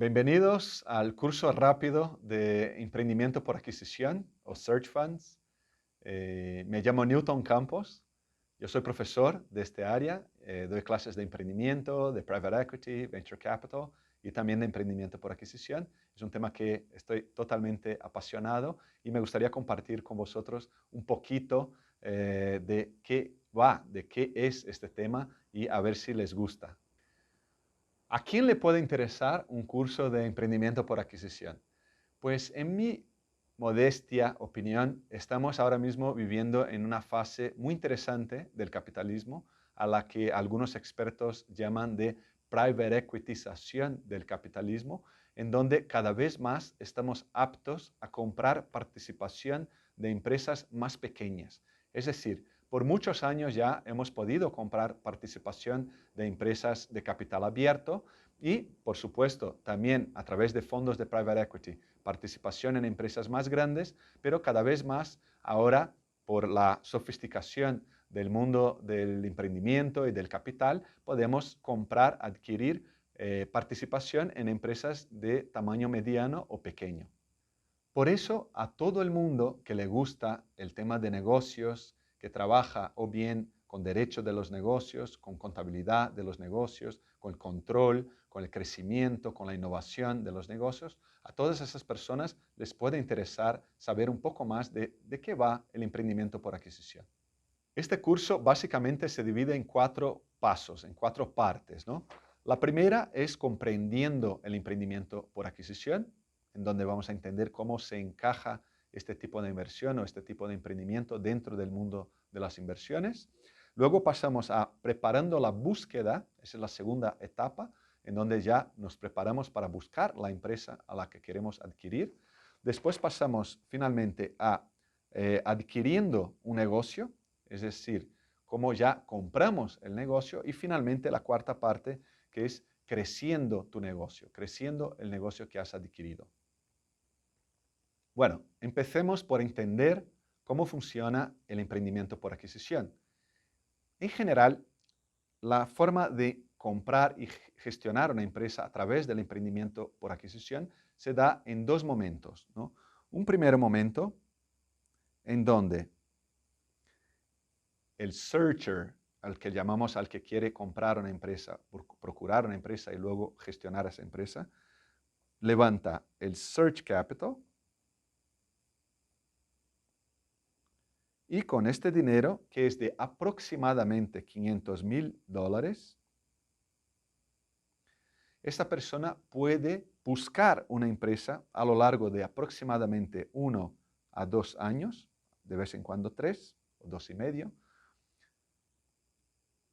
Bienvenidos al curso rápido de emprendimiento por adquisición o Search Funds. Me llamo Newton Campos, yo soy profesor de este área, doy clases de emprendimiento, de private equity, venture capital y también de emprendimiento por adquisición. Es un tema que estoy totalmente apasionado y me gustaría compartir con vosotros un poquito de qué va, de qué es este tema y a ver si les gusta. ¿A quién le puede interesar un curso de emprendimiento por adquisición? Pues en mi modestia opinión, estamos ahora mismo viviendo en una fase muy interesante del capitalismo, a la que algunos expertos llaman de private equitización del capitalismo, en donde cada vez más estamos aptos a comprar participación de empresas más pequeñas. Es decir, por muchos años ya hemos podido comprar participación de empresas de capital abierto y, por supuesto, también a través de fondos de private equity, participación en empresas más grandes, pero cada vez más ahora, por la sofisticación del mundo del emprendimiento y del capital, podemos comprar, adquirir participación en empresas de tamaño mediano o pequeño. Por eso, a todo el mundo que le gusta el tema de negocios, que trabaja o bien con derecho de los negocios, con contabilidad de los negocios, con el control, con el crecimiento, con la innovación de los negocios, a todas esas personas les puede interesar saber un poco más de qué va el emprendimiento por adquisición. Este curso básicamente se divide en 4 pasos, en 4 partes, ¿no? La primera es comprendiendo el emprendimiento por adquisición, en donde vamos a entender cómo se encaja este tipo de inversión o este tipo de emprendimiento dentro del mundo de las inversiones. Luego pasamos a preparando la búsqueda, esa es la segunda etapa, en donde ya nos preparamos para buscar la empresa a la que queremos adquirir. Después pasamos finalmente a adquiriendo un negocio, es decir, cómo ya compramos el negocio, y finalmente la cuarta parte, que es creciendo tu negocio, creciendo el negocio que has adquirido. Bueno, empecemos por entender cómo funciona el emprendimiento por adquisición. En general, la forma de comprar y gestionar una empresa a través del emprendimiento por adquisición se da en 2 momentos, ¿no? Un primer momento en donde el searcher, al que llamamos al que quiere comprar una empresa, procurar una empresa y luego gestionar esa empresa, levanta el search capital y con este dinero, que es de aproximadamente $500,000, esta persona puede buscar una empresa a lo largo de aproximadamente 1 a 2 años, de vez en cuando 3 o 2 y medio,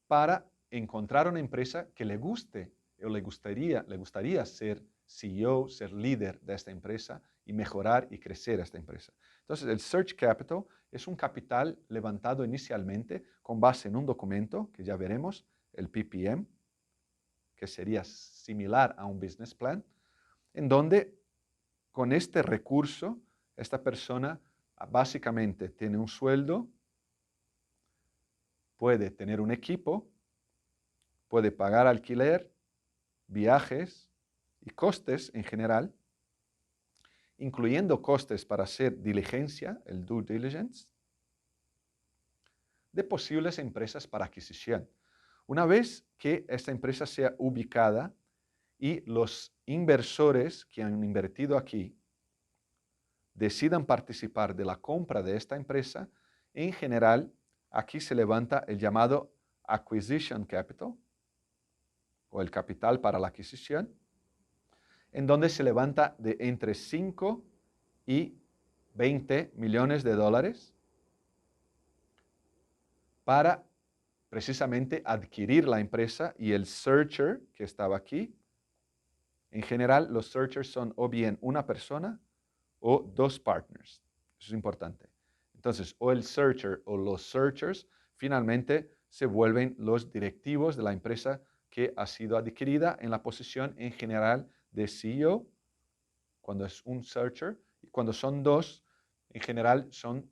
para encontrar una empresa que le guste o le gustaría ser CEO, ser líder de esta empresa y mejorar y crecer esta empresa. Entonces, el Search Capital es un capital levantado inicialmente con base en un documento que ya veremos, el PPM, que sería similar a un business plan, en donde con este recurso esta persona básicamente tiene un sueldo, puede tener un equipo, puede pagar alquiler, viajes y costes en general, incluyendo costes para hacer diligencia, el due diligence, de posibles empresas para adquisición. Una vez que esta empresa sea ubicada y los inversores que han invertido aquí decidan participar de la compra de esta empresa, en general, aquí se levanta el llamado acquisition capital, o el capital para la adquisición, en donde se levanta de entre 5 y 20 millones de dólares para precisamente adquirir la empresa y el searcher que estaba aquí. En general, los searchers son o bien una persona o 2 partners. Eso es importante. Entonces, o el searcher o los searchers finalmente se vuelven los directivos de la empresa que ha sido adquirida en la posición en general de CEO, cuando es un searcher, y cuando son 2, en general son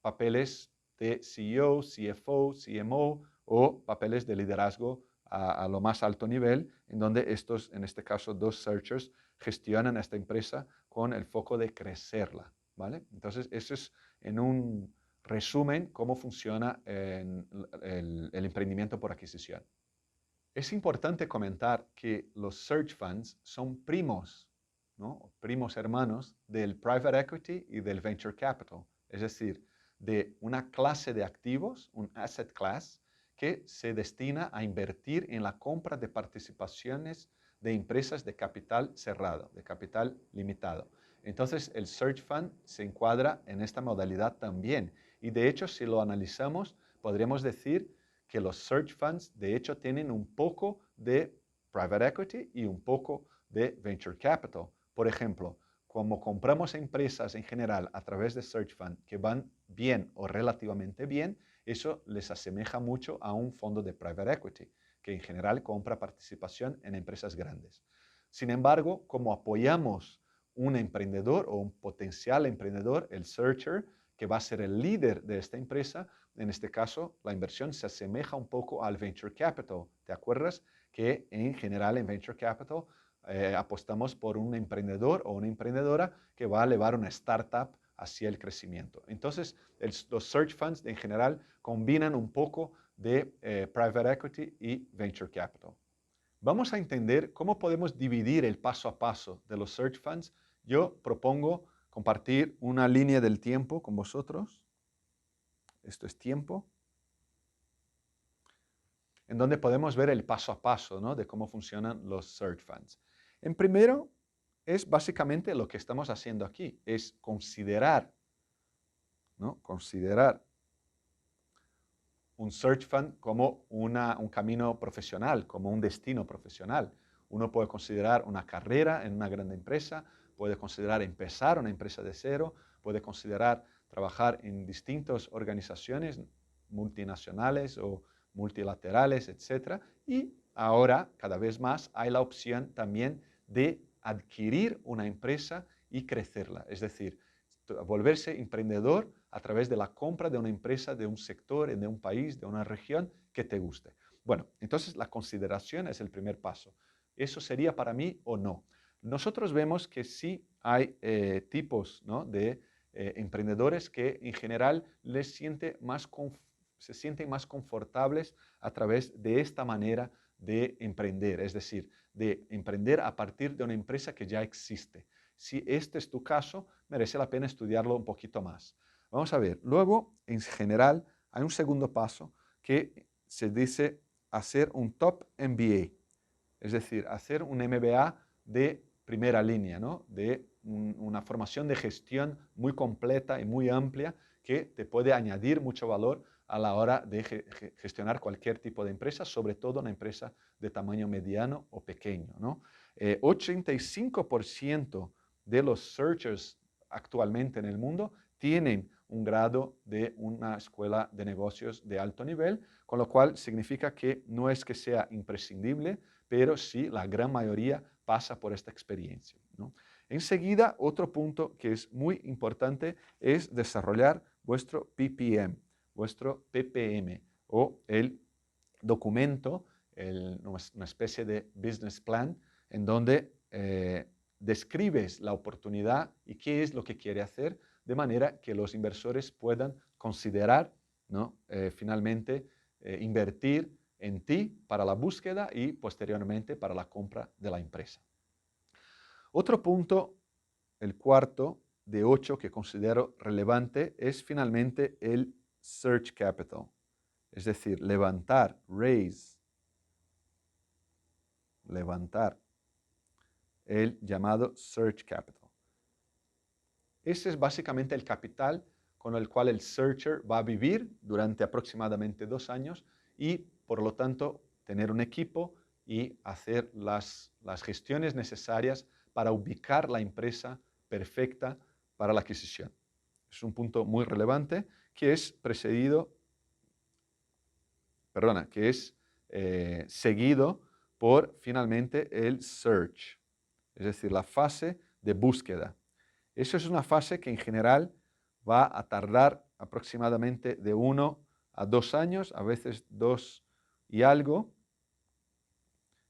papeles de CEO, CFO, CMO o papeles de liderazgo a lo más alto nivel, en donde estos, en este caso, dos searchers gestionan esta empresa con el foco de crecerla, ¿vale? Entonces, eso es en un resumen cómo funciona el emprendimiento por adquisición. Es importante comentar que los search funds son primos, ¿no? Primos hermanos del private equity y del venture capital, es decir, de una clase de activos, un asset class, que se destina a invertir en la compra de participaciones de empresas de capital cerrado, de capital limitado. Entonces, el search fund se encuadra en esta modalidad también. Y de hecho, si lo analizamos, podríamos decir que los search funds de hecho tienen un poco de private equity y un poco de venture capital. Por ejemplo, como compramos empresas en general a través de search fund que van bien o relativamente bien, eso les asemeja mucho a un fondo de private equity, que en general compra participación en empresas grandes. Sin embargo, como apoyamos un emprendedor o un potencial emprendedor, el searcher, que va a ser el líder de esta empresa, en este caso, la inversión se asemeja un poco al venture capital. ¿Te acuerdas que en general en venture capital apostamos por un emprendedor o una emprendedora que va a elevar una startup hacia el crecimiento? Entonces, los search funds en general combinan un poco de private equity y venture capital. Vamos a entender cómo podemos dividir el paso a paso de los search funds. Yo propongo compartir una línea del tiempo con vosotros. Esto es tiempo, en donde podemos ver el paso a paso, ¿no?, de cómo funcionan los search funds. En primero, es básicamente lo que estamos haciendo aquí, es considerar, ¿no?, considerar un search fund como un camino profesional, como un destino profesional. Uno puede considerar una carrera en una gran empresa, puede considerar empezar una empresa de cero, puede considerar trabajar en distintas organizaciones multinacionales o multilaterales, etc. Y ahora, cada vez más, hay la opción también de adquirir una empresa y crecerla. Es decir, volverse emprendedor a través de la compra de una empresa, de un sector, de un país, de una región que te guste. Bueno, entonces la consideración es el primer paso. ¿Eso sería para mí o no? Nosotros vemos que sí hay tipos, ¿no?, de emprendedores que en general se sienten más confortables a través de esta manera de emprender, es decir, de emprender a partir de una empresa que ya existe. Si este es tu caso, merece la pena estudiarlo un poquito más. Vamos a ver, luego, en general, hay un segundo paso que se dice hacer un top MBA, es decir, hacer un MBA de primera línea, ¿no?, de una formación de gestión muy completa y muy amplia que te puede añadir mucho valor a la hora de gestionar cualquier tipo de empresa, sobre todo una empresa de tamaño mediano o pequeño, ¿no? 85% de los searchers actualmente en el mundo tienen un grado de una escuela de negocios de alto nivel, con lo cual significa que no es que sea imprescindible, pero sí la gran mayoría pasa por esta experiencia, ¿no? Enseguida, otro punto que es muy importante es desarrollar vuestro PPM, vuestro PPM o el documento, una especie de business plan en donde describes la oportunidad y qué es lo que quiere hacer, de manera que los inversores puedan considerar, ¿no?, finalmente invertir en ti para la búsqueda y posteriormente para la compra de la empresa. Otro punto, el cuarto de 8 que considero relevante, es finalmente el search capital, es decir, levantar el llamado search capital. Ese es básicamente el capital con el cual el searcher va a vivir durante aproximadamente 2 años y, por lo tanto, tener un equipo y hacer las gestiones necesarias para ubicar la empresa perfecta para la adquisición. Es un punto muy relevante que es seguido por finalmente el search, es decir, la fase de búsqueda. Eso es una fase que en general va a tardar aproximadamente de 1 a 2 años, a veces 2 y algo,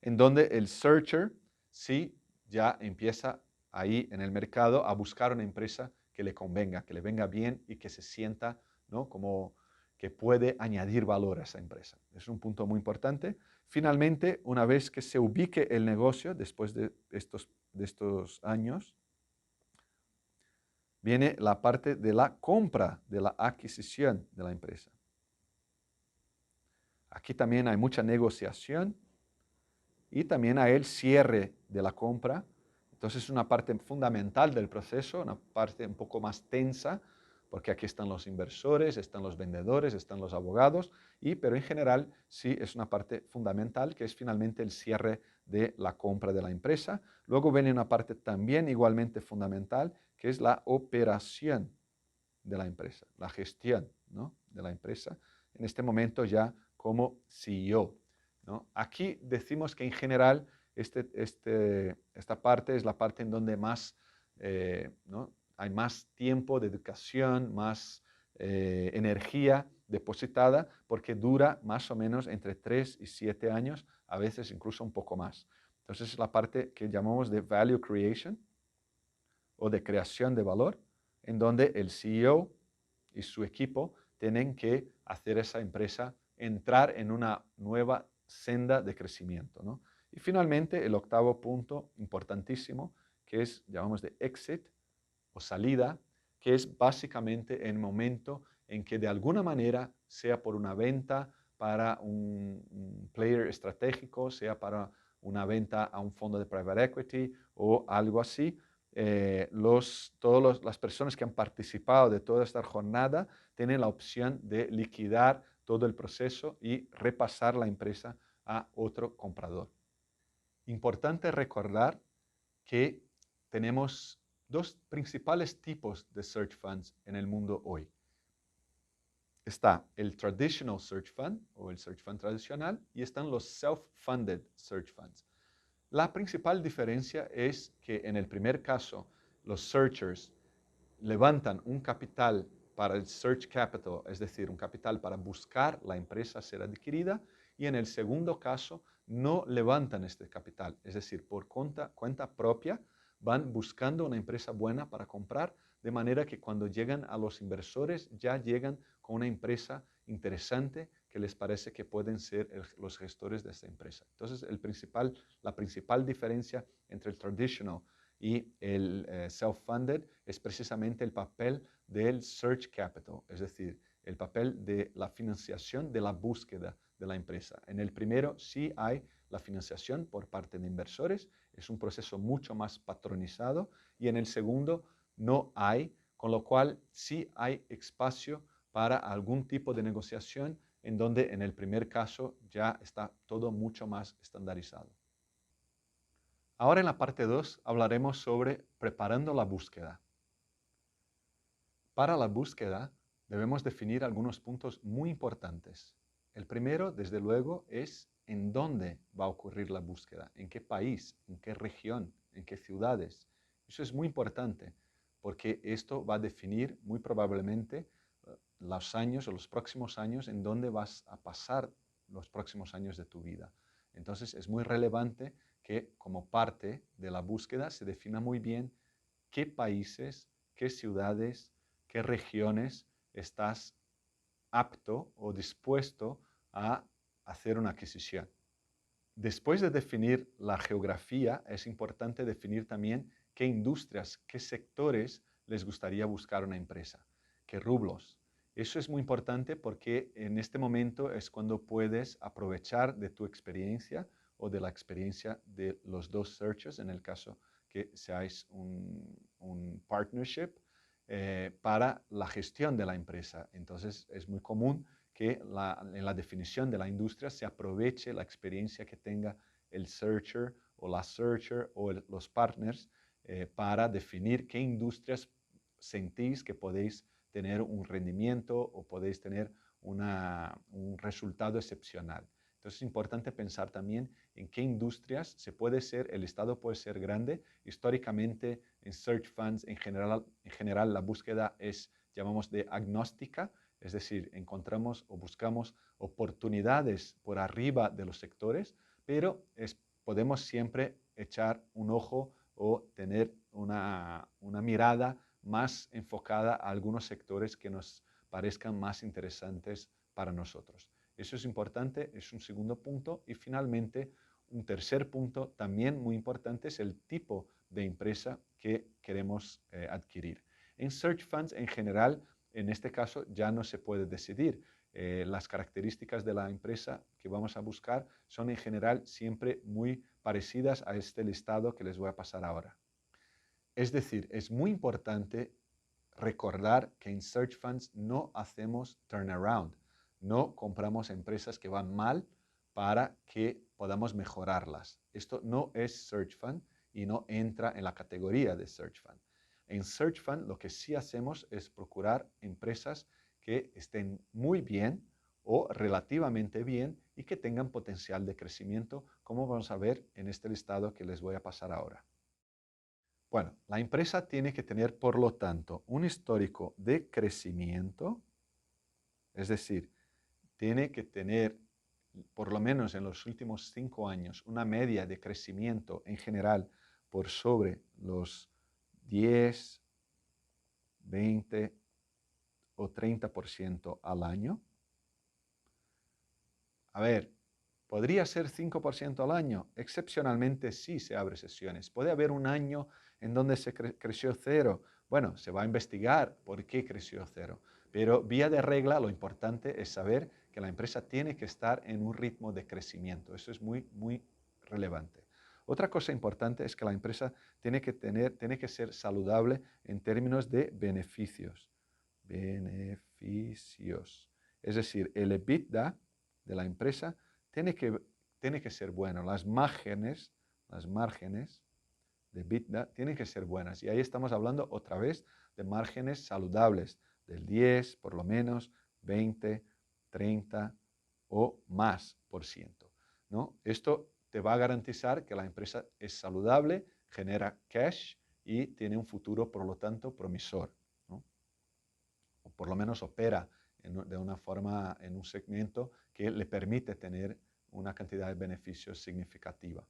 en donde el searcher sí ya empieza ahí en el mercado a buscar una empresa que le convenga, que le venga bien y que se sienta, ¿no?, como que puede añadir valor a esa empresa. Es un punto muy importante. Finalmente, una vez que se ubique el negocio, después de estos años, viene la parte de la compra, de la adquisición de la empresa. Aquí también hay mucha negociación y también hay el cierre de la compra. Entonces es una parte fundamental del proceso, una parte un poco más tensa, porque aquí están los inversores, están los vendedores, están los abogados, pero en general sí es una parte fundamental, que es finalmente el cierre de la compra de la empresa. Luego viene una parte también igualmente fundamental, que es la operación de la empresa, la gestión, ¿no?, de la empresa, en este momento ya como CEO, ¿no? Aquí decimos que en general esta parte es la parte en donde más, ¿no?, hay más tiempo de educación, más energía depositada, porque dura más o menos entre 3 y 7 años, a veces incluso un poco más. Entonces es la parte que llamamos de value creation o de creación de valor, en donde el CEO y su equipo tienen que hacer esa empresa entrar en una nueva senda de crecimiento, ¿no? Y finalmente, el octavo punto importantísimo, que es, llamamos de exit o salida, que es básicamente el momento en que de alguna manera, sea por una venta para un player estratégico, sea para una venta a un fondo de private equity o algo así, todas las personas que han participado de toda esta jornada tienen la opción de liquidar todo el proceso y repasar la empresa a otro comprador. Importante recordar que tenemos dos principales tipos de search funds en el mundo hoy. Está el traditional search fund o el search fund tradicional y están los self-funded search funds. La principal diferencia es que en el primer caso los searchers levantan un capital para el search capital, es decir, un capital para buscar la empresa ser adquirida, y en el segundo caso no levantan este capital, es decir, por cuenta propia van buscando una empresa buena para comprar, de manera que cuando llegan a los inversores ya llegan con una empresa interesante que les parece que pueden ser los gestores de esta empresa. Entonces, la principal diferencia entre el traditional y el self-funded es precisamente el papel del search capital, es decir, el papel de la financiación de la búsqueda de la empresa. En el primero sí hay la financiación por parte de inversores, es un proceso mucho más patronizado, y en el segundo no hay, con lo cual sí hay espacio para algún tipo de negociación en donde en el primer caso ya está todo mucho más estandarizado. Ahora en la parte 2 hablaremos sobre preparando la búsqueda. Para la búsqueda debemos definir algunos puntos muy importantes. El primero, desde luego, es en dónde va a ocurrir la búsqueda, en qué país, en qué región, en qué ciudades. Eso es muy importante porque esto va a definir muy probablemente los años o los próximos años en dónde vas a pasar los próximos años de tu vida. Entonces es muy relevante que como parte de la búsqueda se defina muy bien qué países, qué ciudades, qué regiones estás apto o dispuesto a hacer una adquisición. Después de definir la geografía, es importante definir también qué industrias, qué sectores les gustaría buscar una empresa, qué rublos. Eso es muy importante porque en este momento es cuando puedes aprovechar de tu experiencia o de la experiencia de los dos searchers, en el caso que seáis un partnership, para la gestión de la empresa. Entonces es muy común que en la definición de la industria se aproveche la experiencia que tenga el searcher o la searcher o los partners para definir qué industrias sentís que podéis tener un rendimiento o podéis tener un resultado excepcional. Entonces es importante pensar también en qué industrias el Estado puede ser grande. Históricamente en search funds en general la búsqueda llamamos de agnóstica, es decir, encontramos o buscamos oportunidades por arriba de los sectores, pero es podemos siempre echar un ojo o tener una mirada más enfocada a algunos sectores que nos parezcan más interesantes para nosotros. Eso es importante, es un segundo punto. Y finalmente, un tercer punto también muy importante es el tipo de empresa que queremos adquirir. En Search Funds, en general, en este caso ya no se puede decidir. Las características de la empresa que vamos a buscar son en general siempre muy parecidas a este listado que les voy a pasar ahora. Es decir, es muy importante recordar que en Search Funds no hacemos turnaround, no compramos empresas que van mal para que podamos mejorarlas. Esto no es Search Fund y no entra en la categoría de Search Fund. En Search Fund lo que sí hacemos es procurar empresas que estén muy bien o relativamente bien y que tengan potencial de crecimiento, como vamos a ver en este listado que les voy a pasar ahora. Bueno, la empresa tiene que tener, por lo tanto, un histórico de crecimiento, es decir, tiene que tener, por lo menos en los últimos 5 años, una media de crecimiento en general por sobre los 10, 20 o 30% al año. A ver, ¿podría ser 5% al año? Excepcionalmente sí se abre sesiones. Puede haber un año en donde se creció cero. Bueno, se va a investigar por qué creció cero. Pero vía de regla, lo importante es saber que la empresa tiene que estar en un ritmo de crecimiento. Eso es muy, muy relevante. Otra cosa importante es que la empresa tiene que ser saludable en términos de beneficios. Beneficios. Es decir, el EBITDA de la empresa tiene que ser bueno. Las márgenes de EBITDA tienen que ser buenas. Y ahí estamos hablando otra vez de márgenes saludables, del 10, por lo menos, 20, 30 o más por ciento, ¿no? Esto te va a garantizar que la empresa es saludable, genera cash y tiene un futuro, por lo tanto, promisor, ¿no? O por lo menos opera de una forma en un segmento que le permite tener una cantidad de beneficios significativa.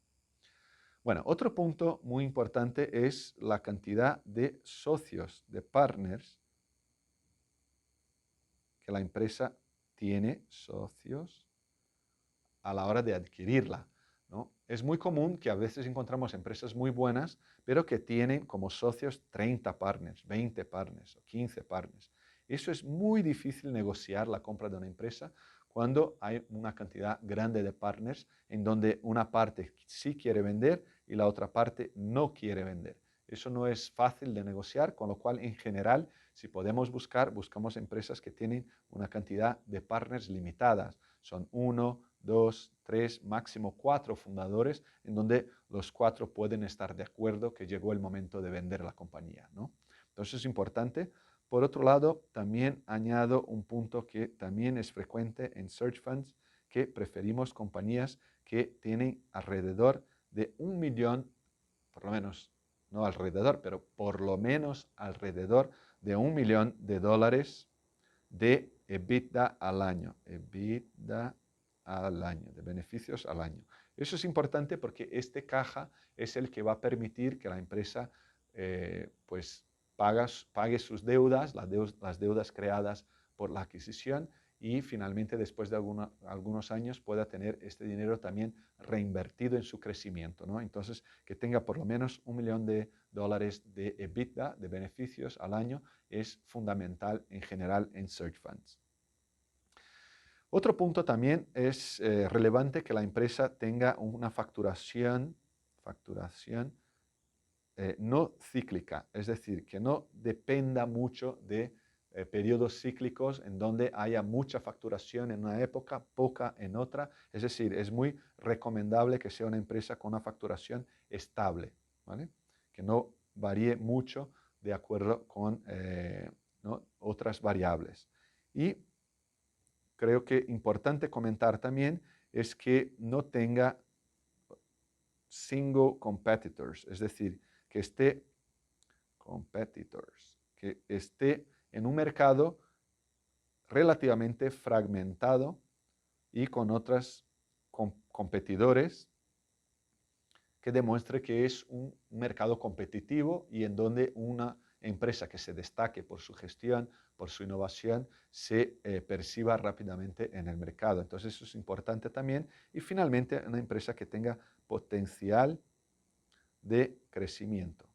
Bueno, otro punto muy importante es la cantidad de socios, de partners, que la empresa tiene, socios, a la hora de adquirirla, ¿no? Es muy común que a veces encontramos empresas muy buenas, pero que tienen como socios 30 partners, 20 partners o 15 partners. Eso es muy difícil negociar la compra de una empresa cuando hay una cantidad grande de partners en donde una parte sí quiere vender y la otra parte no quiere vender. Eso no es fácil de negociar, con lo cual en general, si podemos buscamos empresas que tienen una cantidad de partners limitadas. Son 1, 2, 3, máximo 4 fundadores, en donde los 4 pueden estar de acuerdo que llegó el momento de vender la compañía, ¿no? Entonces es importante. Por otro lado, también añado un punto que también es frecuente en Search Funds, que preferimos compañías que tienen alrededor de 1 millón, por lo menos, no alrededor, pero por lo menos alrededor de $1 millón de EBITDA al año. EBITDA al año, de beneficios al año. Eso es importante porque este caja es el que va a permitir que la empresa pues pague sus deudas, las deudas creadas por la adquisición y finalmente después de algunos años pueda tener este dinero también reinvertido en su crecimiento, ¿no? Entonces, que tenga por lo menos $1 millón de EBITDA, de beneficios al año, es fundamental en general en Search Funds. Otro punto también es relevante que la empresa tenga una facturación no cíclica, es decir, que no dependa mucho de periodos cíclicos en donde haya mucha facturación en una época, poca en otra. Es decir, es muy recomendable que sea una empresa con una facturación estable, ¿vale? Que no varíe mucho de acuerdo con ¿no? otras variables. Y creo que importante comentar también es que no tenga single competitors, es decir, que esté en un mercado relativamente fragmentado y con otros competidores que demuestre que es un mercado competitivo y en donde una empresa que se destaque por su gestión, por su innovación, se perciba rápidamente en el mercado. Entonces eso es importante también. Y finalmente, una empresa que tenga potencial de crecimiento.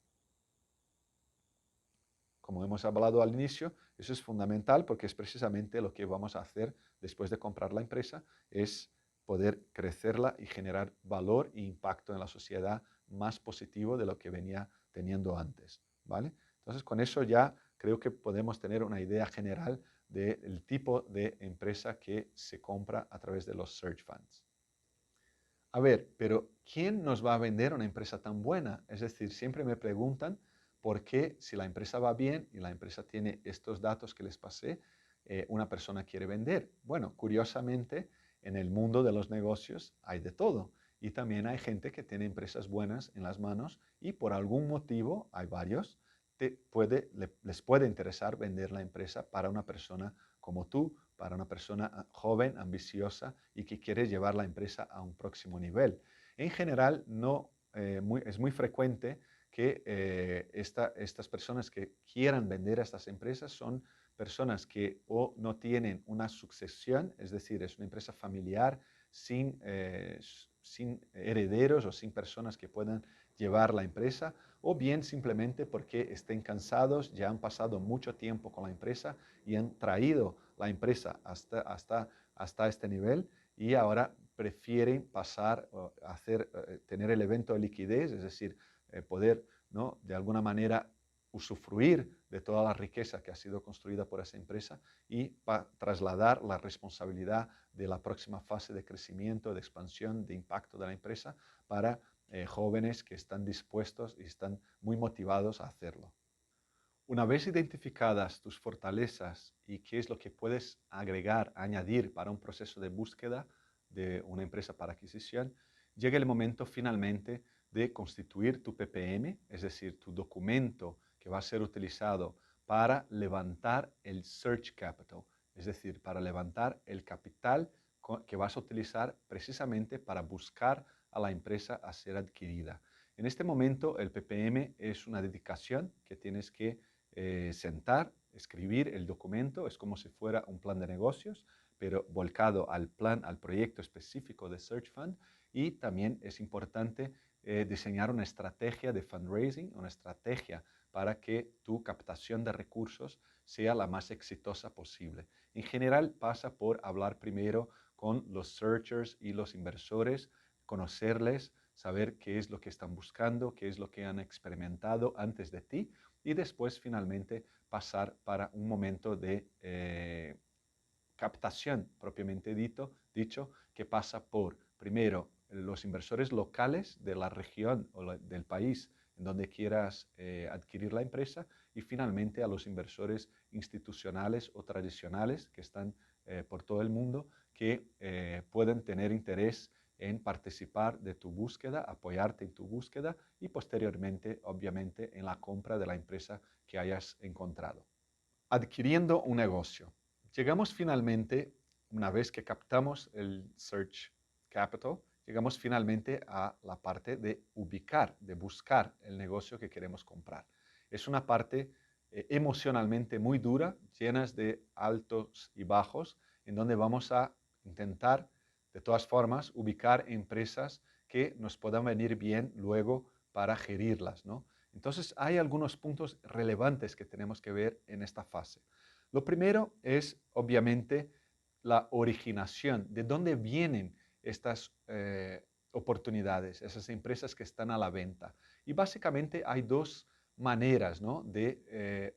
Como hemos hablado al inicio, eso es fundamental porque es precisamente lo que vamos a hacer después de comprar la empresa, es poder crecerla y generar valor e impacto en la sociedad más positivo de lo que venía teniendo antes, ¿vale? Entonces, con eso ya creo que podemos tener una idea general del tipo de empresa que se compra a través de los search funds. A ver, pero ¿quién nos va a vender una empresa tan buena? Es decir, siempre me preguntan por qué si la empresa va bien y la empresa tiene estos datos que les pasé, una persona quiere vender. Bueno, curiosamente, en el mundo de los negocios hay de todo. Y también hay gente que tiene empresas buenas en las manos y por algún motivo, hay varios, les puede interesar vender la empresa para una persona como tú, para una persona joven, ambiciosa y que quiere llevar la empresa a un próximo nivel. En general, no, es muy frecuente que estas personas que quieran vender a estas empresas son personas que o no tienen una sucesión, es decir, es una empresa familiar sin herederos o sin personas que puedan llevar la empresa, o bien simplemente porque estén cansados, ya han pasado mucho tiempo con la empresa y han traído la empresa hasta este nivel y ahora prefieren pasar a tener el evento de liquidez, es decir, poder, ¿no?, de alguna manera usufruir de toda la riqueza que ha sido construida por esa empresa y trasladar la responsabilidad de la próxima fase de crecimiento, de expansión, de impacto de la empresa para jóvenes que están dispuestos y están muy motivados a hacerlo. Una vez identificadas tus fortalezas y qué es lo que puedes agregar, añadir para un proceso de búsqueda de una empresa para adquisición, llega el momento finalmente de constituir tu PPM, es decir, tu documento que va a ser utilizado para levantar el Search Capital, es decir, para levantar el capital que vas a utilizar precisamente para buscar a la empresa a ser adquirida. En este momento, el PPM es una dedicación que tienes que sentar, escribir el documento, es como si fuera un plan de negocios, pero volcado al plan, al proyecto específico de Search Fund. Y también es importante diseñar una estrategia de fundraising, una estrategia para que tu captación de recursos sea la más exitosa posible. En general pasa por hablar primero con los searchers y los inversores, conocerles, saber qué es lo que están buscando, qué es lo que han experimentado antes de ti y después finalmente pasar para un momento de captación propiamente dicho, que pasa por, primero, los inversores locales de la región o del país en donde quieras adquirir la empresa y finalmente a los inversores institucionales o tradicionales que están por todo el mundo que pueden tener interés en participar de tu búsqueda, apoyarte en tu búsqueda y posteriormente, obviamente, en la compra de la empresa que hayas encontrado. Adquiriendo un negocio. Llegamos finalmente, una vez que captamos el Search Capital, llegamos finalmente a la parte de ubicar, de buscar el negocio que queremos comprar. Es una parte emocionalmente muy dura, llena de altos y bajos, en donde vamos a intentar, de todas formas, ubicar empresas que nos puedan venir bien luego para gerirlas, ¿no? Entonces, hay algunos puntos relevantes que tenemos que ver en esta fase. Lo primero es, obviamente, la originación, de dónde vienen estas oportunidades, esas empresas que están a la venta. Y básicamente hay dos maneras, ¿no?, de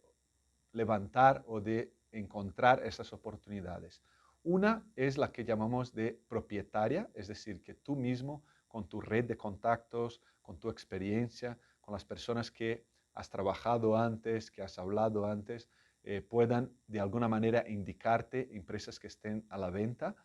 levantar o de encontrar esas oportunidades. Una es la que llamamos de propietaria, es decir, que tú mismo, con tu red de contactos, con tu experiencia, con las personas que has trabajado antes, que has hablado antes, puedan de alguna manera indicarte empresas que estén a la venta.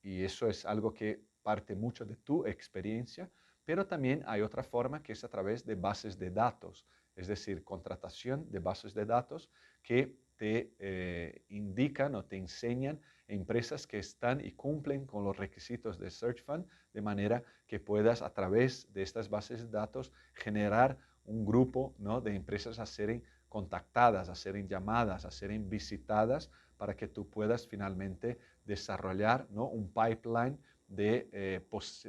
Y eso es algo que parte mucho de tu experiencia, pero también hay otra forma que es a través de bases de datos, es decir, contratación de bases de datos que te indican o te enseñan empresas que están y cumplen con los requisitos de Search Fund, de manera que puedas a través de estas bases de datos generar un grupo, ¿no?, de empresas a ser contactadas, a ser llamadas, a ser visitadas, para que tú puedas finalmente desarrollar, ¿no?, un pipeline de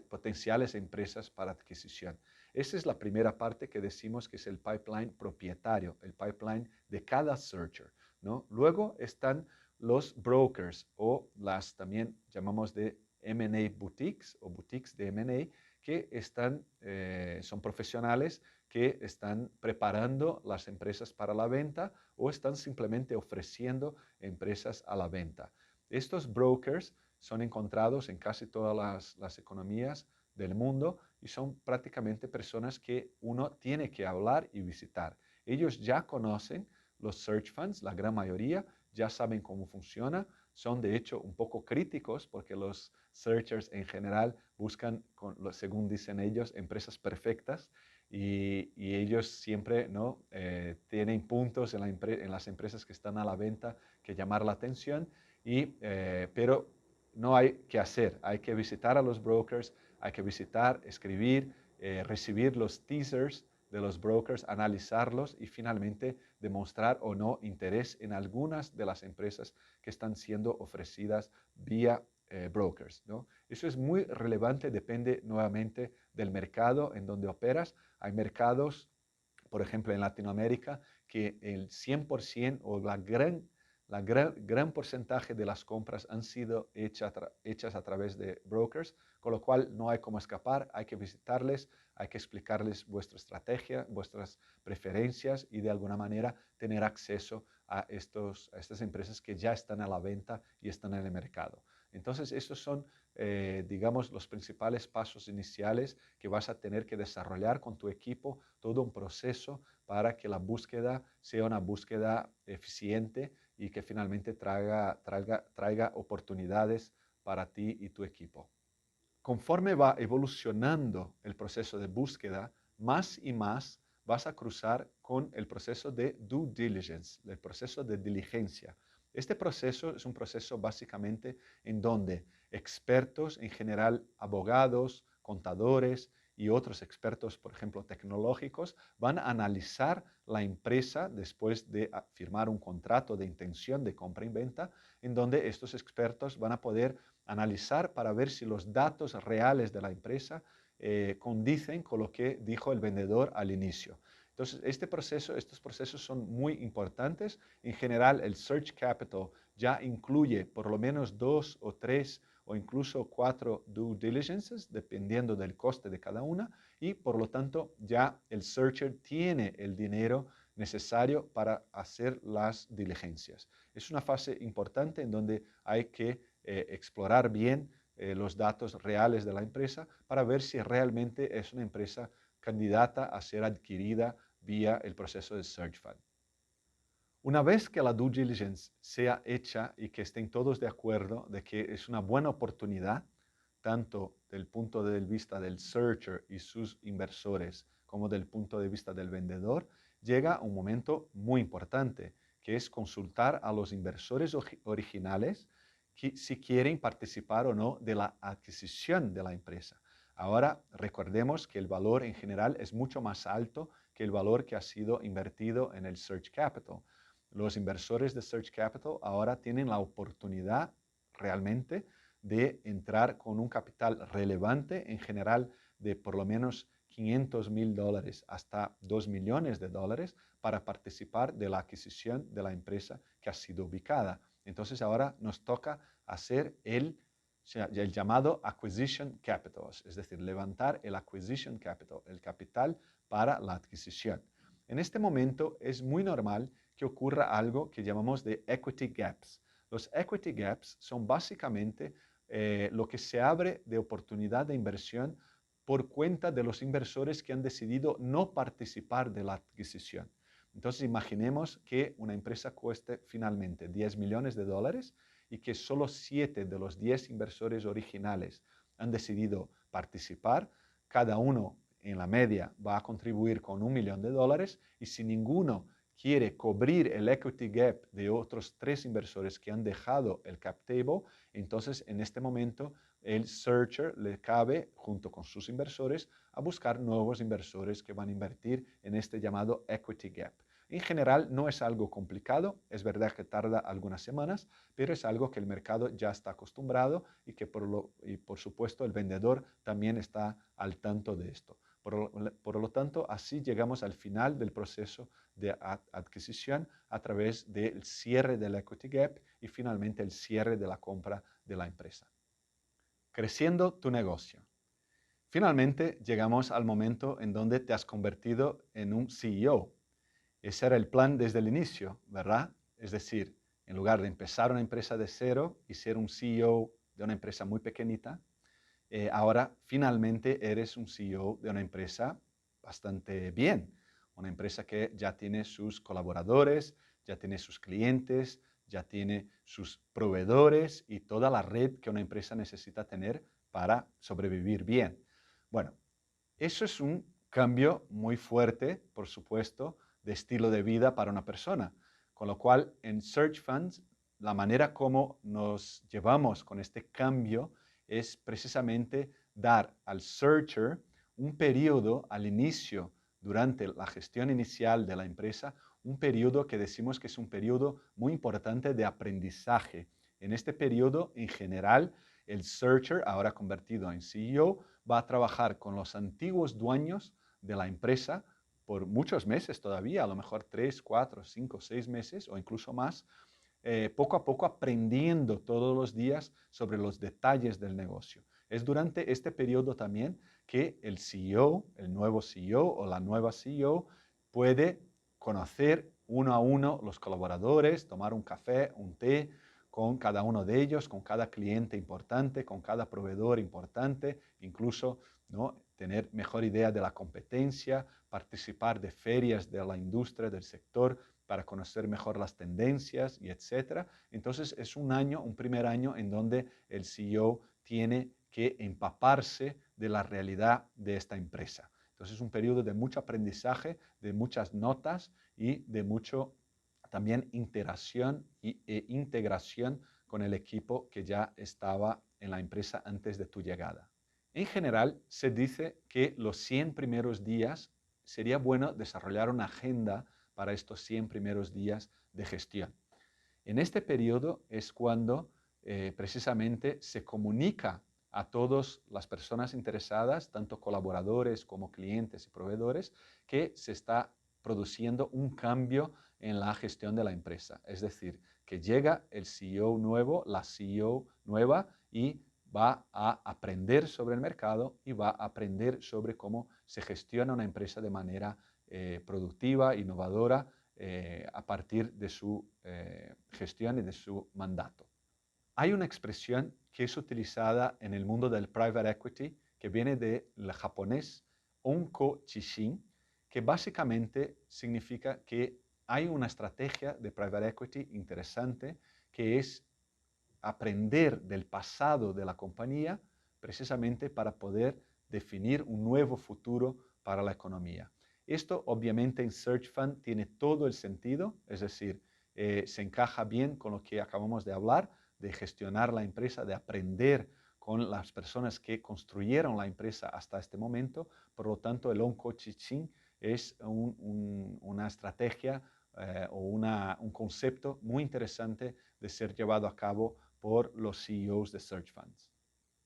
potenciales empresas para adquisición. Esa es la primera parte que decimos que es el pipeline propietario, el pipeline de cada searcher, ¿no? Luego están los brokers o las también llamamos de M&A boutiques o boutiques de M&A que son profesionales que están preparando las empresas para la venta o están simplemente ofreciendo empresas a la venta. Estos brokers son encontrados en casi todas las economías del mundo y son prácticamente personas que uno tiene que hablar y visitar. Ellos ya conocen los search funds, la gran mayoría, ya saben cómo funciona, son de hecho un poco críticos porque los searchers en general buscan, según dicen ellos, empresas perfectas y ellos siempre, ¿no?, tienen puntos en las empresas que están a la venta que llamar la atención, pero no hay que hacer, hay que visitar a los brokers, hay que visitar, escribir, recibir los teasers de los brokers, analizarlos y finalmente demostrar o no interés en algunas de las empresas que están siendo ofrecidas vía brokers, ¿no? Eso es muy relevante, depende nuevamente del mercado en donde operas. Hay mercados, por ejemplo, en Latinoamérica, que el 100% o gran porcentaje de las compras han sido hechas a través de brokers, con lo cual no hay cómo escapar, hay que visitarles, hay que explicarles vuestra estrategia, vuestras preferencias y de alguna manera tener acceso a estas empresas que ya están a la venta y están en el mercado. Entonces, estos son, digamos, los principales pasos iniciales que vas a tener que desarrollar con tu equipo, todo un proceso para que la búsqueda sea una búsqueda eficiente y que finalmente traiga oportunidades para ti y tu equipo. Conforme va evolucionando el proceso de búsqueda, más y más vas a cruzar con el proceso de due diligence, el proceso de diligencia. Este proceso es un proceso básicamente en donde expertos, en general abogados, contadores y otros expertos, por ejemplo, tecnológicos, van a analizar la empresa después de firmar un contrato de intención de compra y venta, en donde estos expertos van a poder analizar para ver si los datos reales de la empresa condicen con lo que dijo el vendedor al inicio. Entonces, estos procesos son muy importantes. En general, el Search Capital ya incluye por lo menos 2 o 3 o incluso 4 due diligences, dependiendo del coste de cada una, y por lo tanto ya el searcher tiene el dinero necesario para hacer las diligencias. Es una fase importante en donde hay que explorar bien los datos reales de la empresa para ver si realmente es una empresa candidata a ser adquirida vía el proceso de Search Fund. Una vez que la due diligence sea hecha y que estén todos de acuerdo de que es una buena oportunidad, tanto del punto de vista del searcher y sus inversores como del punto de vista del vendedor, llega un momento muy importante, que es consultar a los inversores originales si quieren participar o no de la adquisición de la empresa. Ahora recordemos que el valor en general es mucho más alto que el valor que ha sido invertido en el Search Capital. Los inversores de Search Capital ahora tienen la oportunidad realmente de entrar con un capital relevante, en general de por lo menos $500,000 hasta $2 millones, para participar de la adquisición de la empresa que ha sido ubicada. Entonces ahora nos toca hacer el llamado Acquisition Capital, es decir, levantar el Acquisition Capital, el capital para la adquisición. En este momento es muy normal que ocurra algo que llamamos de equity gaps. Los equity gaps son básicamente lo que se abre de oportunidad de inversión por cuenta de los inversores que han decidido no participar de la adquisición. Entonces imaginemos que una empresa cueste finalmente $10 millones y que solo 7 de los 10 inversores originales han decidido participar. Cada uno en la media va a contribuir con $1 millón y si ninguno quiere cubrir el equity gap de otros 3 inversores que han dejado el cap table, entonces en este momento el searcher le cabe, junto con sus inversores, a buscar nuevos inversores que van a invertir en este llamado equity gap. En general no es algo complicado, es verdad que tarda algunas semanas, pero es algo que el mercado ya está acostumbrado y que por supuesto el vendedor también está al tanto de esto. Por lo tanto, así llegamos al final del proceso de adquisición a través del cierre del equity gap y finalmente el cierre de la compra de la empresa. Creciendo tu negocio. Finalmente llegamos al momento en donde te has convertido en un CEO. Ese era el plan desde el inicio, ¿verdad? Es decir, en lugar de empezar una empresa de cero y ser un CEO de una empresa muy pequeñita, ahora finalmente eres un CEO de una empresa bastante bien, una empresa que ya tiene sus colaboradores, ya tiene sus clientes, ya tiene sus proveedores y toda la red que una empresa necesita tener para sobrevivir bien. Bueno, eso es un cambio muy fuerte, por supuesto, de estilo de vida para una persona. Con lo cual, en Search Funds, la manera como nos llevamos con este cambio es precisamente dar al searcher un periodo al inicio, durante la gestión inicial de la empresa, un periodo que decimos que es un periodo muy importante de aprendizaje. En este periodo, en general, el searcher, ahora convertido en CEO, va a trabajar con los antiguos dueños de la empresa por muchos meses todavía, a lo mejor 3, 4, 5, 6 meses o incluso más, poco a poco aprendiendo todos los días sobre los detalles del negocio. Es durante este periodo también que el CEO, el nuevo CEO o la nueva CEO puede conocer uno a uno los colaboradores, tomar un café, un té con cada uno de ellos, con cada cliente importante, con cada proveedor importante, incluso, ¿no?, tener mejor idea de la competencia, participar de ferias de la industria, del sector, para conocer mejor las tendencias y etcétera. Entonces es un año, un primer año en donde el CEO tiene que empaparse de la realidad de esta empresa. Entonces es un periodo de mucho aprendizaje, de muchas notas y de mucho también interacción e integración con el equipo que ya estaba en la empresa antes de tu llegada. En general, se dice que los 100 primeros días sería bueno desarrollar una agenda para estos 100 primeros días de gestión. En este periodo es cuando precisamente se comunica a todas las personas interesadas, tanto colaboradores como clientes y proveedores, que se está produciendo un cambio en la gestión de la empresa. Es decir, que llega el CEO nuevo, la CEO nueva y va a aprender sobre el mercado y va a aprender sobre cómo se gestiona una empresa de manera productiva, innovadora, a partir de su gestión y de su mandato. Hay una expresión que es utilizada en el mundo del private equity que viene del japonés onko chishin, que básicamente significa que hay una estrategia de private equity interesante que es aprender del pasado de la compañía precisamente para poder definir un nuevo futuro para la economía. Esto obviamente en Search Fund tiene todo el sentido, es decir, se encaja bien con lo que acabamos de hablar, de gestionar la empresa, de aprender con las personas que construyeron la empresa hasta este momento. Por lo tanto, el Onko-Chichin es una estrategia o un concepto muy interesante de ser llevado a cabo por los CEOs de Search Funds.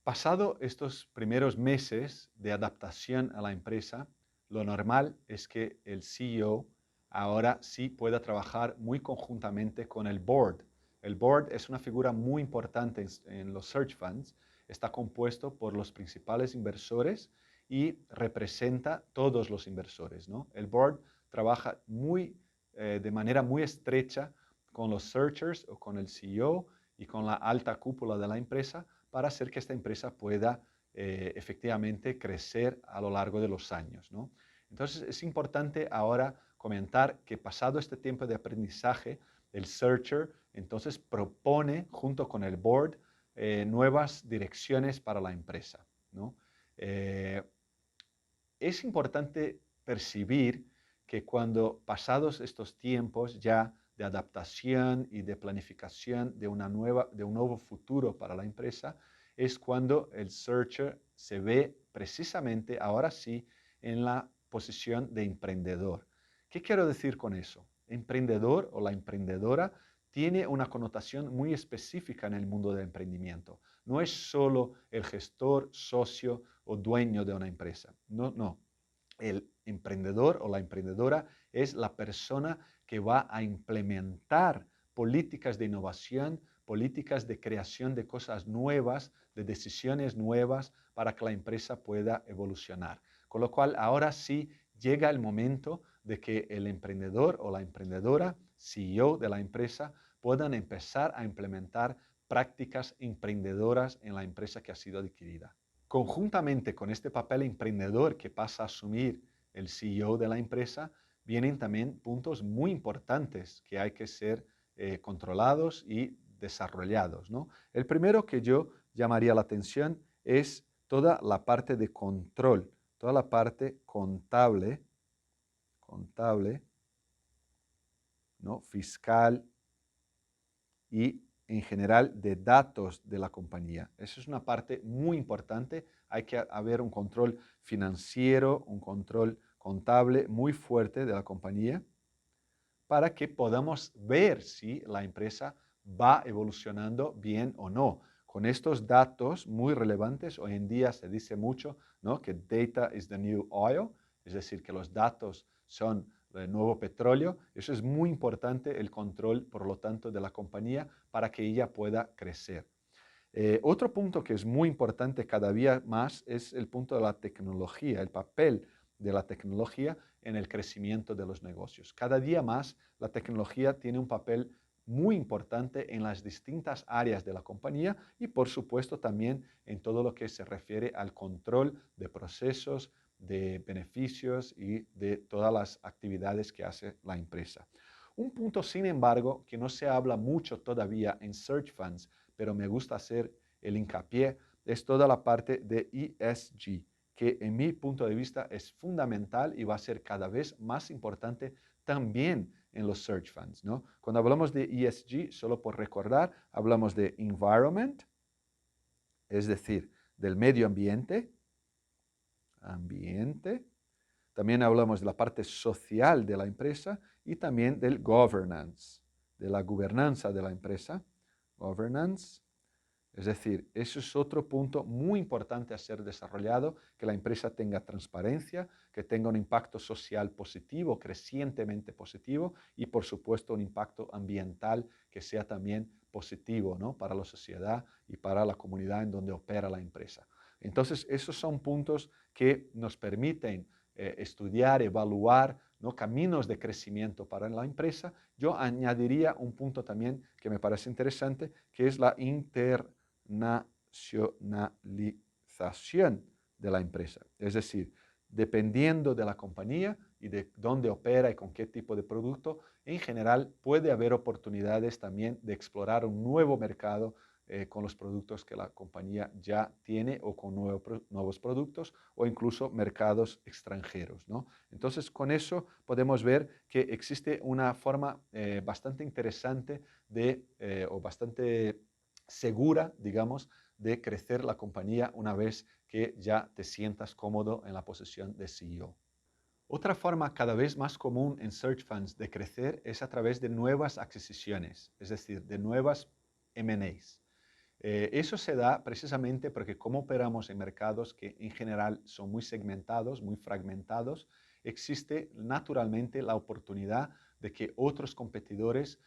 Pasado estos primeros meses de adaptación a la empresa, lo normal es que el CEO ahora sí pueda trabajar muy conjuntamente con el board. El board es una figura muy importante en los Search Funds, está compuesto por los principales inversores y representa todos los inversores, ¿no? El board trabaja de manera muy estrecha con los searchers o con el CEO y con la alta cúpula de la empresa para hacer que esta empresa pueda efectivamente crecer a lo largo de los años, ¿no? Entonces es importante ahora comentar que pasado este tiempo de aprendizaje, el searcher entonces propone junto con el board nuevas direcciones para la empresa, ¿no? Es importante percibir que cuando pasados estos tiempos ya de adaptación y de planificación de un nuevo futuro para la empresa, es cuando el searcher se ve precisamente, ahora sí, en la posición de emprendedor. ¿Qué quiero decir con eso? Emprendedor o la emprendedora tiene una connotación muy específica en el mundo del emprendimiento. No es solo el gestor, socio o dueño de una empresa. No, no. El emprendedor o la emprendedora es la persona que va a implementar políticas de innovación, políticas de creación de cosas nuevas, de decisiones nuevas para que la empresa pueda evolucionar. Con lo cual, ahora sí llega el momento de que el emprendedor o la emprendedora, CEO de la empresa, puedan empezar a implementar prácticas emprendedoras en la empresa que ha sido adquirida. Conjuntamente con este papel emprendedor que pasa a asumir el CEO de la empresa, vienen también puntos muy importantes que hay que ser controlados y desarrollados, ¿no? El primero que yo llamaría la atención es toda la parte de control, toda la parte contable, ¿no? Fiscal y en general de datos de la compañía. Eso es una parte muy importante. Hay que haber un control financiero, un control contable muy fuerte de la compañía para que podamos ver si la empresa va evolucionando bien o no. Con estos datos muy relevantes, hoy en día se dice mucho, ¿no?, que data is the new oil, es decir, que los datos son el nuevo petróleo. Eso es muy importante, el control, por lo tanto, de la compañía para que ella pueda crecer. Otro punto que es muy importante cada día más es el punto de la tecnología, el papel de la tecnología en el crecimiento de los negocios. Cada día más la tecnología tiene un papel muy importante en las distintas áreas de la compañía y por supuesto también en todo lo que se refiere al control de procesos, de beneficios y de todas las actividades que hace la empresa. Un punto, sin embargo, que no se habla mucho todavía en Search Funds, pero me gusta hacer el hincapié, es toda la parte de ESG, que en mi punto de vista es fundamental y va a ser cada vez más importante también en los search funds, ¿no? Cuando hablamos de ESG, solo por recordar, hablamos de environment, es decir, del medio ambiente, también hablamos de la parte social de la empresa y también del governance, de la gobernanza de la empresa, governance. Es decir, eso es otro punto muy importante a ser desarrollado, que la empresa tenga transparencia, que tenga un impacto social positivo, crecientemente positivo, y por supuesto un impacto ambiental que sea también positivo, ¿no?, para la sociedad y para la comunidad en donde opera la empresa. Entonces, esos son puntos que nos permiten estudiar, evaluar, ¿no?, caminos de crecimiento para la empresa. Yo añadiría un punto también que me parece interesante, que es la internacionalización de la empresa. Es decir, dependiendo de la compañía y de dónde opera y con qué tipo de producto, en general puede haber oportunidades también de explorar un nuevo mercado con los productos que la compañía ya tiene o con nuevos productos o incluso mercados extranjeros, ¿no? Entonces, con eso podemos ver que existe una forma bastante interesante o bastante segura, digamos, de crecer la compañía una vez que ya te sientas cómodo en la posición de CEO. Otra forma cada vez más común en search funds de crecer es a través de nuevas adquisiciones, es decir, de nuevas M&As. Eso se da precisamente porque como operamos en mercados que en general son muy segmentados, muy fragmentados, existe naturalmente la oportunidad de que otros competidores,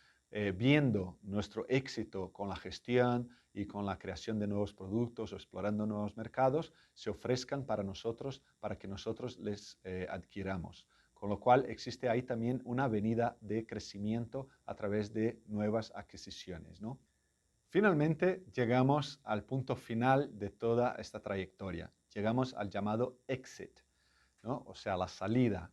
viendo nuestro éxito con la gestión y con la creación de nuevos productos o explorando nuevos mercados, se ofrezcan para nosotros, para que nosotros les adquiramos. Con lo cual existe ahí también una avenida de crecimiento a través de nuevas adquisiciones, ¿no? Finalmente llegamos al punto final de toda esta trayectoria. Llegamos al llamado exit, ¿no?, o sea, la salida.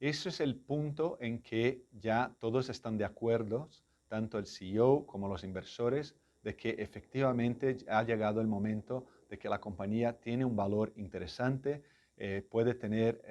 Ese es el punto en que ya todos están de acuerdo, tanto el CEO como los inversores, de que efectivamente ha llegado el momento de que la compañía tiene un valor interesante, puede tener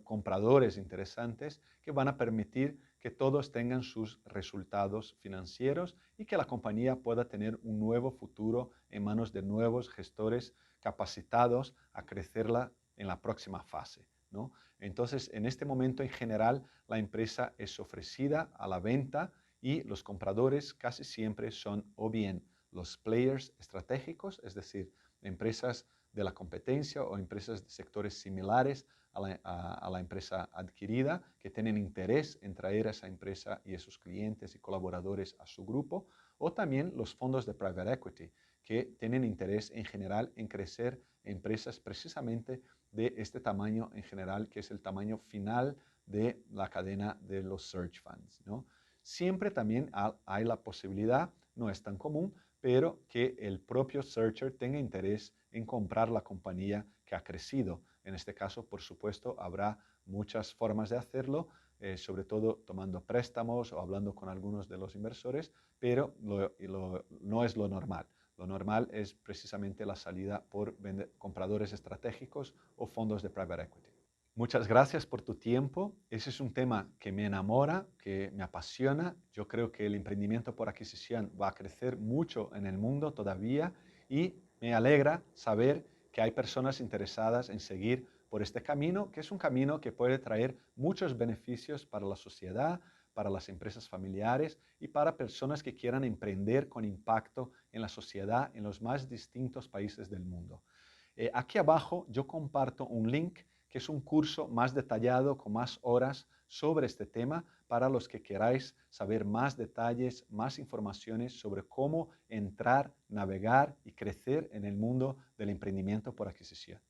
compradores interesantes que van a permitir que todos tengan sus resultados financieros y que la compañía pueda tener un nuevo futuro en manos de nuevos gestores capacitados a crecerla en la próxima fase, ¿no? Entonces, en este momento, en general, la empresa es ofrecida a la venta y los compradores casi siempre son o bien los players estratégicos, es decir, empresas de la competencia o empresas de sectores similares a la empresa adquirida, que tienen interés en traer a esa empresa y a sus clientes y colaboradores a su grupo, o también los fondos de private equity, que tienen interés en general en crecer empresas precisamente de este tamaño en general, que es el tamaño final de la cadena de los search funds, ¿no? Siempre también hay la posibilidad, no es tan común, pero que el propio searcher tenga interés en comprar la compañía que ha crecido. En este caso, por supuesto, habrá muchas formas de hacerlo, sobre todo tomando préstamos o hablando con algunos de los inversores, pero no es lo normal. Lo normal es precisamente la salida por compradores estratégicos o fondos de private equity. Muchas gracias por tu tiempo. Ese es un tema que me enamora, que me apasiona. Yo creo que el emprendimiento por adquisición va a crecer mucho en el mundo todavía y me alegra saber que hay personas interesadas en seguir por este camino, que es un camino que puede traer muchos beneficios para la sociedad, para las empresas familiares y para personas que quieran emprender con impacto en la sociedad en los más distintos países del mundo. Aquí abajo yo comparto un link que es un curso más detallado con más horas sobre este tema para los que queráis saber más detalles, más informaciones sobre cómo entrar, navegar y crecer en el mundo del emprendimiento por adquisición.